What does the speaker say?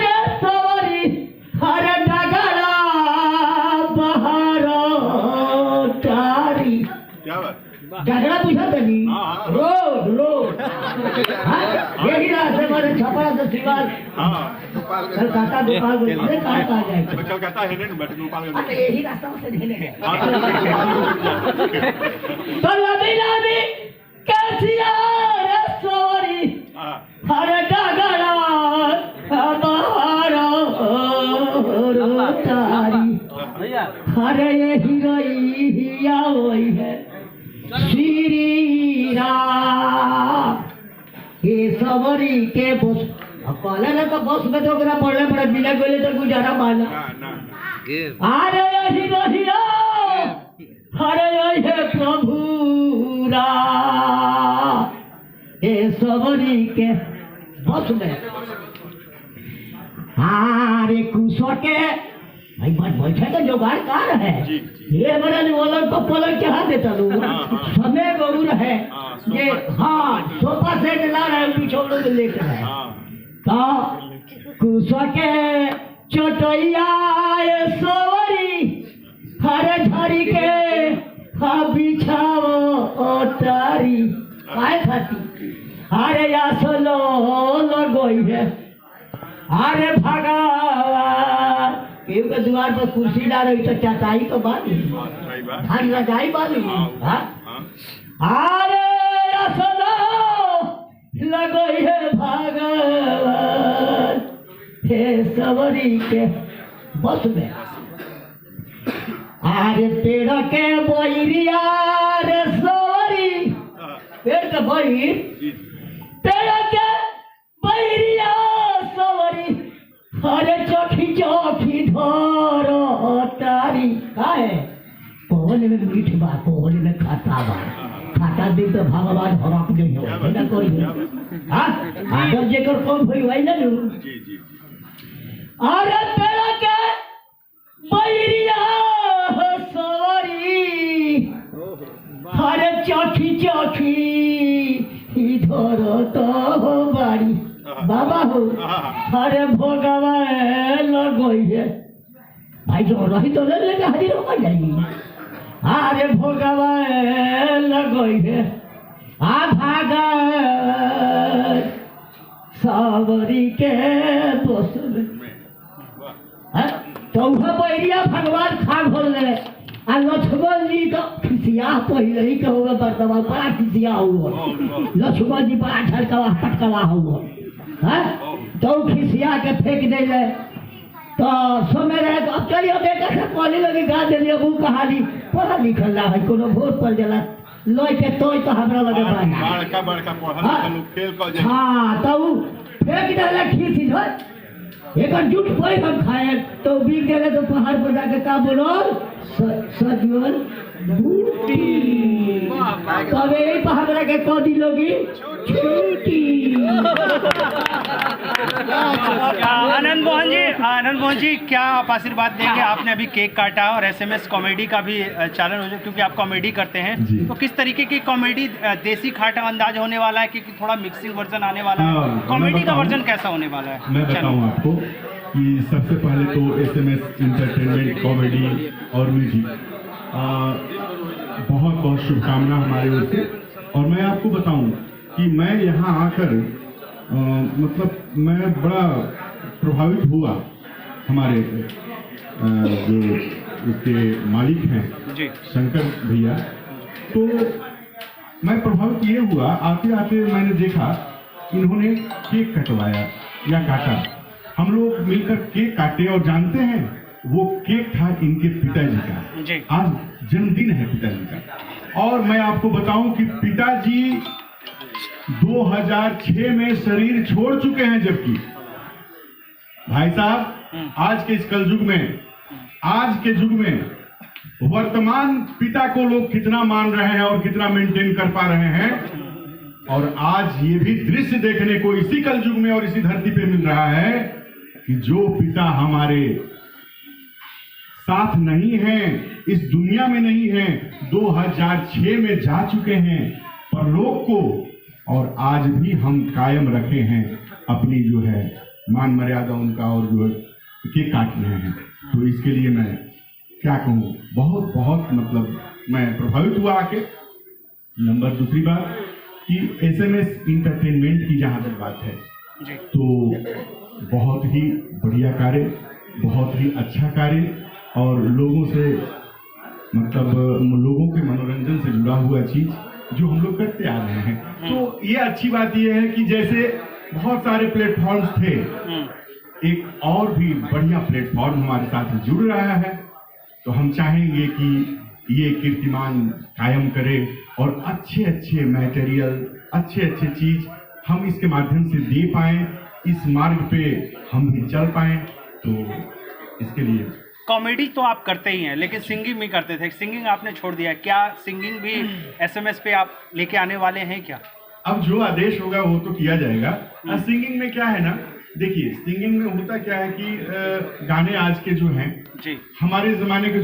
रे सवरी हर डगरा बहार तारी। डगरा पूछा तनी रोड रोड यही रास्ते हमारे छपरा से सिवाल कलकत्ता भोपाल बोलते कहाँ कहाँ जाए कलकत्ता है नहीं बैठ गोपालगंज यही रास्ता से ढेले है। तो लबी लबी कैसिया रे सवरी हर डगरा बहार तारी। हरे यही रैया होई है श्री राम ये सवरी के बस कहले ना तो बस में तो पढ़ले पड़े बिना गोले तो गुजारा माना। अरे यही रहिया हरे यही प्रभु राम ये सवरी के बस में। अरे कुशो के भाई बात बैठे तो जुगाड़ कार है ये बड़ा पलंग को पलंग चढ़ा देता लोग समय गौर है ये। हाँ सोफा सेट ला रहे हैं पिछोड़ों में लेकर है तो कुशो के चटैया सवरी हर झरी के बिछाओ तारी काय खाती। अरे आसलो लगोई है अरे भगवान केहू के द्वार पर कुर्सी डाल रही तो चटाई तो बाली धान लगाई बाली। अरे असलो लगोई है भगवान हे सवरी के बस में। अरे पेड़ के बोरिया रे सवरी पेड़ के बोरी पेड़ के बोरिया सवरी अरे चौकी चौकी धर तारी काहे पवन में मीठ बा पवन में खाता बा खाता दी तो भगवान हरक दे हो ना कोई हां अगर जेकर कौन होई वही ना नु। अरे पेड़ के बैरिया सवरी अरे चौकी चौकी धर तो बाड़ी बाबा हो अरे भोगवा लगोई है भाई जो रही तो ले लेके हाजिर हो जाएगी। अरे भोगवा लगोई है आ भागा सावरी के बस में तो वह बैरिया भगवान खा घोल ले आ लक्ष्मण जी तो खिसिया पहले ही कहोगे बर्तवा बड़ा खिसिया हुआ लक्ष्मण जी बड़ा झलकवा पटकवा हुआ है तो खिसिया के फेंक दे ले तो समय रहे तो अब चलिए बेटा से कॉलेज लगे गा दे लियो वो कहानी पढ़ा लिखल ना है कोनो भोर पर जला लोई के तोय तो हमरा लगे बना बड़का बड़का पढ़ा लोग खेल को जे हां तो फेंक दे ले खिसी हो एक झूठ कोई हम खाए तो बीक देले तो पहाड़ पर जाके का बोलो सजवन बूटी तब यही पहाड़ के कदी लोगी छूटी। आनंद मोहन जी क्या आप आशीर्वाद देंगे? आपने अभी केक काटा और SMS कॉमेडी का भी चैनल हो क्योंकि आप कॉमेडी करते हैं तो किस तरीके की कॉमेडी देसी खाटा अंदाज होने वाला है कि थोड़ा मिक्सिंग वर्जन आने वाला है? कॉमेडी का वर्जन कैसा होने वाला है? मैं बताऊं आपको कि सबसे पहले तो SMS इंटरटेनमेंट कॉमेडी और म्यूजिक बहुत बहुत शुभकामना हमारे ओर से। और मैं आपको बताऊं कि मैं यहाँ आकर मतलब मैं बड़ा प्रभावित हुआ। हमारे जो इसके मालिक हैं शंकर भैया, तो मैं प्रभावित ये हुआ आते आते मैंने देखा इन्होंने केक कटवाया या काटा। हम लोग मिलकर केक काटे और जानते हैं वो केक था इनके पिताजी का। आज जन्मदिन है पिताजी का। और मैं आपको बताऊं कि पिताजी 2006 में शरीर छोड़ चुके हैं, जबकि भाई साहब आज के इस कलयुग में, आज के युग में वर्तमान पिता को लोग कितना मान रहे हैं और कितना मेंटेन कर पा रहे हैं। और आज ये भी दृश्य देखने को इसी कलयुग में और इसी धरती पे मिल रहा है कि जो पिता हमारे साथ नहीं हैं, इस दुनिया में नहीं हैं, 2006 में जा चुके हैं परलोक को, और आज भी हम कायम रखे हैं अपनी जो है मान मर्यादा उनका और जो है केक काट रहे हैं। तो इसके लिए मैं क्या कहूँ, बहुत बहुत मतलब मैं प्रभावित हुआ आके। नंबर दूसरी बात कि SMS इंटरटेनमेंट की जहाँ तक बात है जी। तो बहुत ही बढ़िया कार्य, बहुत ही अच्छा कार्य, और लोगों से मतलब लोगों के मनोरंजन से जुड़ा हुआ चीज जो हम लोग करते आ रहे हैं। तो ये अच्छी बात ये है कि जैसे बहुत सारे प्लेटफॉर्म्स थे, एक और भी बढ़िया प्लेटफॉर्म हमारे साथ जुड़ रहा है। तो हम चाहेंगे कि ये कीर्तिमान कायम करे और अच्छे अच्छे मटेरियल, अच्छे अच्छे चीज हम इसके माध्यम से दे पाएं, इस मार्ग पे हम भी चल पाएं। तो इसके लिए कॉमेडी तो आप करते ही हैं, लेकिन सिंगिंग भी करते थे, सिंगिंग आपने छोड़ दिया, क्या सिंगिंग भी SMS पे आप लेके आने वाले हैं क्या? अब जो आदेश होगा वो तो किया जाएगा। सिंगिंग में क्या है ना, देखिए सिंगिंग में होता क्या है कि गाने आज के जो हैं जी हमारे जमाने के